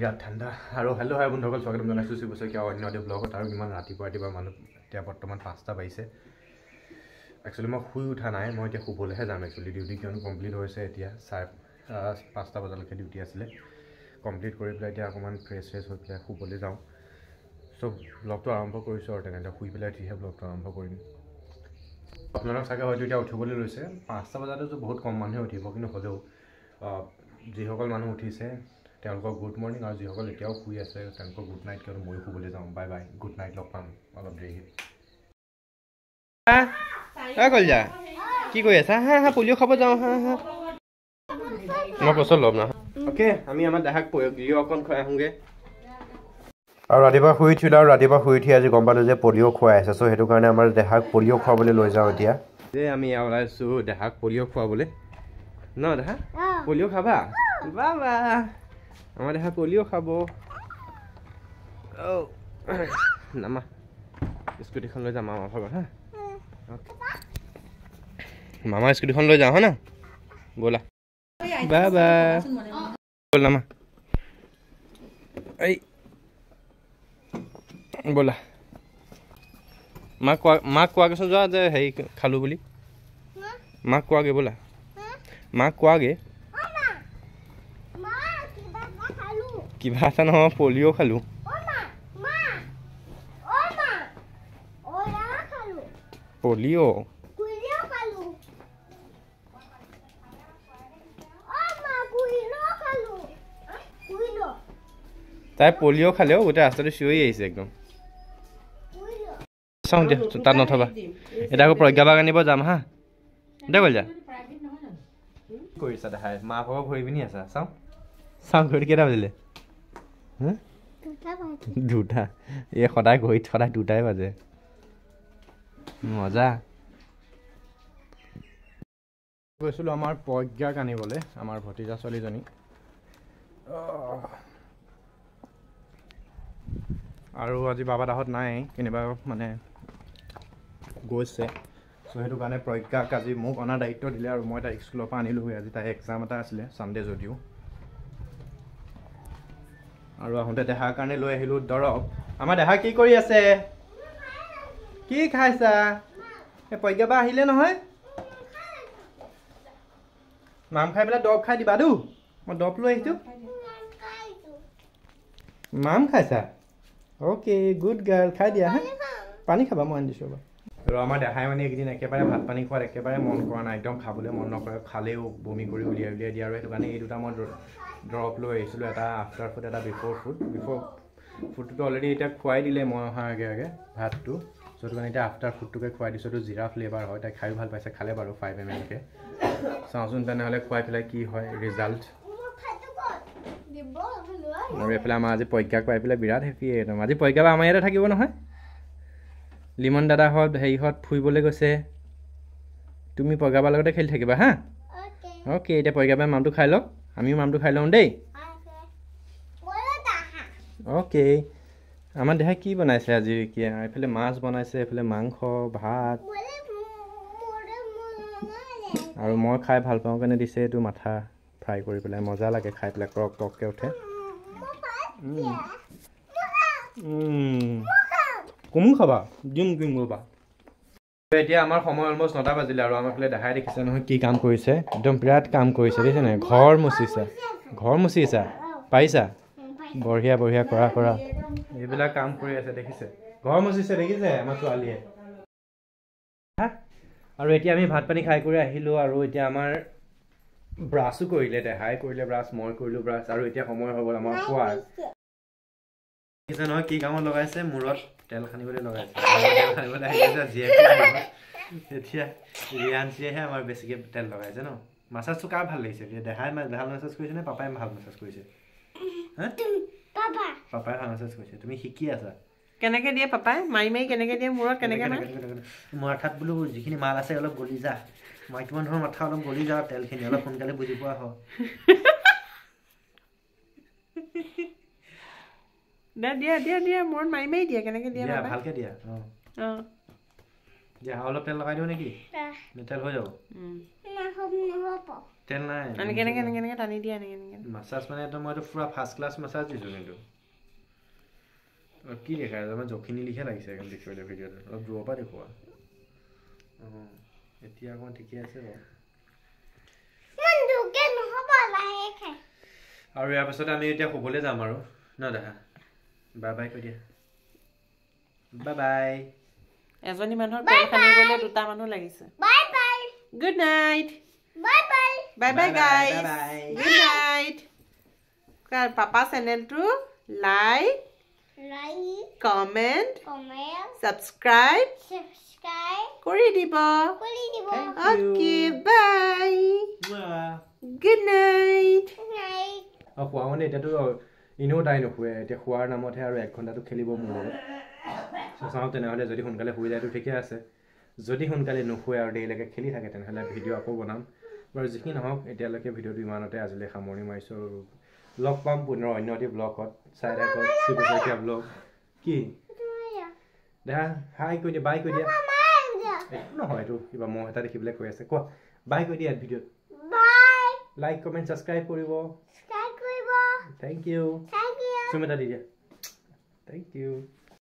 বিৰাট ঠাণ্ডা আৰু হেল্ল' হাই বন্ধুসকল স্বাগতম জনাইছোঁ শিৱশইকীয়া অন্য এটা ব্লগত আৰু ইমান ৰাতিপুৱা মানুহ এতিয়া বৰ্তমান 5টা বাজিছে একচুৱেলি মই শুই উঠা নাই মই এতিয়া শুবলৈহে যাম একচুৱেলি ডিউটি কিয়নো কমপ্লিট হৈছে এতিয়া 5টা বজালৈকে ডিউটি আছিলে কমপ্লিট কৰি পেলাই এতিয়া অকণমান ফ্ৰেছ হৈ পেলাই শুবলৈ যাওঁ চ' ব্লগটো আৰম্ভ কৰিছোঁ আৰু তেনেকৈ শুই পেলাই উঠিহে ব্লগটো আৰম্ভ কৰিম আপোনালোক চাগে হয়তো এতিয়া উঠিবলৈ লৈছে 5টা বজাতো বহুত কম মানুহে উঠিব কিন্তু হ'লেও যিসকল মানুহ উঠিছে তেওঁলোকক গুড মৰ্ণিং আৰু যিসকল এতিয়াও শুই আছে তেওঁলোকক গুড নাইট কিয়নো ময়ো শুবলৈ যাওঁ বাই বাই গুড নাইট লগ পাম অলপ দেৰিকৈ কলিজা কি কৰি আছা হা হা পলিঅ' খাব যাওঁ হা হা মই পচন্দ ল'ম না অ'কে আমি আমাৰ দেহাক পলিঅ' অকণ খুৱাই আহোঁগৈ আৰু ৰাতিপুৱা শুই উঠিলোঁ আৰু ৰাতিপুৱা শুই উঠি আজি গম পালোঁ যে পলিঅ' খুৱাই আছে চ' সেইটো কাৰণে আমাৰ দেহাক পলিঅ' খুৱাবলৈ লৈ যাওঁ এতিয়া যে আমি ওলাইছোঁ দেহাক পলিঅ' খুৱাবলৈ ন দেহা পলিঅ' খাবা বাবা আমাৰ দেহা পলিঅ' খাব নামা স্কুটিখন লৈ যাম মামা ভাগৰ হা মামা স্কুটিখন লৈ যাওঁ হা না ব'লা বাবা ব'ল নামা এই ব'লা মাক কোৱাগৈচোন যোৱা যে হেৰি খালোঁ বুলি মাক কোৱাগৈ ব'লা মাক কোৱাগৈ কিবা এটা নহয় পলিঅ' খালোঁ পলিঅ' তাই পলিঅ' খালেও গোটেই ৰাস্তাটো চিঞৰি আহিছে একদম চাওঁ দিয়া তাত নথবা এতিয়া আকৌ প্ৰজ্ঞাবাক আনিব যাম হা এতিয়া গ'ল যা কৰিছা দেখাই মা ভাগৰ ভৰি পিনি আছা চাওঁ চাওঁ ঘড়ী কেইটা বাজিলে দুটা এই সদায় ঘড়ীত সদায় দুটাই বাজে মজা গৈছিলোঁ আমাৰ প্ৰজ্ঞাক আনিবলৈ আমাৰ ভতিজা ছোৱালীজনী আৰু আজি বাবাদাহঁত নাই কেনিবা মানে গৈছে চ' সেইটো কাৰণে প্ৰজ্ঞাক আজি মোক অনাৰ দায়িত্ব দিলে আৰু মই তাইক স্কুলৰ পৰা আনিলোঁগৈ আজি তাই এক্সাম এটা আছিলে ছানডে যদিও আৰু আহোঁতে দেহাৰ কাৰণে লৈ আহিলোঁ দৰৱ আমাৰ দেহা কি কৰি আছে কি খাইছা এই প্ৰজ্ঞাবা আহিলে নহয় মাম খাই পেলাই দৰৱ খাই দিবা দেই মই দৰৱ লৈ আহিছোঁ মাম খাইছা অ'কে গুড গাৰ্ল খাই দিয়া হা পানী খাবা মই আনি দিছোঁ বাৰু আৰু আমাৰ দেহাই মানে এইকেইদিন একেবাৰে ভাত পানী খোৱাত একেবাৰে মন কৰা নাই একদম খাবলৈ মন নকৰে খালেও বমি কৰি উলিয়াই দিয়ে আৰু সেইটো কাৰণে এই দুটা মই দৰৱ লৈ আহিছিলোঁ এটা আফটাৰ ফুড এটা বিফ'ৰ ফুডটোতো অলৰেডি এতিয়া খুৱাই দিলে মই অহাৰ আগে আগে ভাতটো চ' সেইটো কাৰণে এতিয়া আফটাৰ ফুডটোকে খুৱাই দিছোঁ এইটো জিৰা ফ্লেভাৰ হয় তাই খায়ো ভাল পাইছে খালে বাৰু 5 ml চাওঁচোন তেনেহ'লে খুৱাই পেলাই কি হয় ৰিজাল্ট আৰু এইফালে আমাৰ আজি প্ৰজ্ঞাক পাই পেলাই বিৰাট হেপি একদম আজি প্ৰজ্ঞা আমাৰ ইয়াতে থাকিব নহয় লিমন দাদাহঁত হেৰিহঁত ফুৰিবলৈ গৈছে তুমি প্ৰজ্ঞাবাৰ লগতে খেলি থাকিবা হা অ'কে এতিয়া প্ৰজ্ঞাবাই মামটো খাই লওক আমিও মামটো খাই লওঁ দেই অ'কে আমাৰ দেহাই কি বনাইছে আজি কি এইফালে মাছ বনাইছে এইফালে মাংস ভাত আৰু মই খাই ভাল পাওঁ কাৰণে দিছে এইটো মাথা ফ্ৰাই কৰি পেলাই মজা লাগে খাই পেলাই ক্ৰক ক্ৰককৈ উঠে কমো খাবা দিম ৰ'বা এতিয়া আমাৰ সময় অলমষ্ট 9টা বাজিলে আৰু আমাৰ ফালে দেখাই দেখিছে নহয় কি কাম কৰিছে একদম বিৰাট কাম কৰিছে দেখিছে নাই ঘৰ মুচিছা পাৰিছা বঢ়িয়া বঢ়িয়া কৰা এইবিলাক কাম কৰি আছে দেখিছে ঘৰ মুচিছে দেখিছে আমাৰ ছোৱালীয়ে আৰু এতিয়া আমি ভাত পানী খাই কৰি আহিলোঁ আৰু এতিয়া আমাৰ ব্ৰাছো কৰিলে দেহাই কৰিলে ব্ৰাছ মই কৰিলোঁ ব্ৰাছ আৰু এতিয়া সময় হৈ গ'ল আমাৰ খোৱাৰ দেখিছে নহয় কি কামত লগাইছে মূৰত তেল সানিবলৈ লগাইছে তেল সানিবলৈ আহিছে জীয়েকে এতিয়া ৰিয়াঞ্চিয়েহে আমাৰ বেছিকৈ তেল লগাইছে ন মাছাজটো কাৰ ভাল লাগিছে দেহাই ভাল মাছাজ কৰিছে নে পাপাই ভাল মাছাজ কৰিছে পাপাই ভাল মাছাজ কৰিছে তুমি শিকি আছা কেনেকৈ দিয়ে পাপাই মাৰি কেনেকৈ দিয়ে মূৰত কেনেকৈ মাথাত বোলো যিখিনি মাল আছে অলপ গলি যা মাইকীমান ধৰণৰ মাথা অলপ গলি যা তেলখিনি অলপ সোনকালে বুজি পোৱা হয় দিয়া মূৰত মাৰি দিয়া কেনেকৈ দিয়া ভালকৈ দিয়া যে অলপ তেল লগাই দিও নেকি তেল হৈ যাব তেল নাই এনেকে টানি দিয়া এনেকে মাছাজ মানে তো মইতো পুৰা ফাৰ্ষ্ট ক্লাছ মাছাজ দিছোঁ কিন্তু কি দেখা মই জখিনি লিখা লাগিছে এখন দেখিবলৈ ভিডিঅ'টো অলপ দূৰৰ পৰা দেখুওৱা এতিয়া অকণমান ঠিকে আছে বাৰু আৰু ইয়াৰ পাছতে আমি এতিয়া শুবলৈ যাম আৰু ন দেখা বাই বাই কৈ দিয়া বাই বাই এজনী মানুহৰ তেল খানিবলৈ দুটা মানুহ লাগিছে bye bye good night bye bye bye bye guys good night papa চেনেলটো লাইক কমেণ্ট সাবস্ক্ৰাইব কৰি দিব অ'কে বাই গুড নাইট খোৱা মানে এতিয়াতো এনেও তাই নুশুৱে এতিয়া খোৱাৰ নামতহে আৰু 1 ঘণ্টাটো খেলিব মোৰ লগত চাওঁ তেনেহ'লে যদি সোনকালে শুই যায়তো ঠিকে আছে যদি সোনকালে নুশুৱে আৰু দেৰিলৈকে খেলি থাকে তেনেহ'লে ভিডিঅ' আকৌ বনাম বাৰু যিখিনি নহওক এতিয়ালৈকে ভিডিঅ'টো ইমানতে আজিলৈ সামৰি মাৰিছোঁ লগ পাম পুনৰ অন্য এটি ব্লগত চাই থাকক শিৱশইকীয়া ব্লগ কি দেখা হাই কৈ দিয়া বাই কৈ দিয়া একো নহয় এইটো কিবা মহ এটা দেখিবলৈ কৈ আছে কোৱা বাই কৈ দিয়া ভিডিঅ'ত লাইক কমেণ্ট ছাবস্ক্ৰাইব কৰিব থেংক ইউ চুম এটা দি দিয়া থেংক ইউ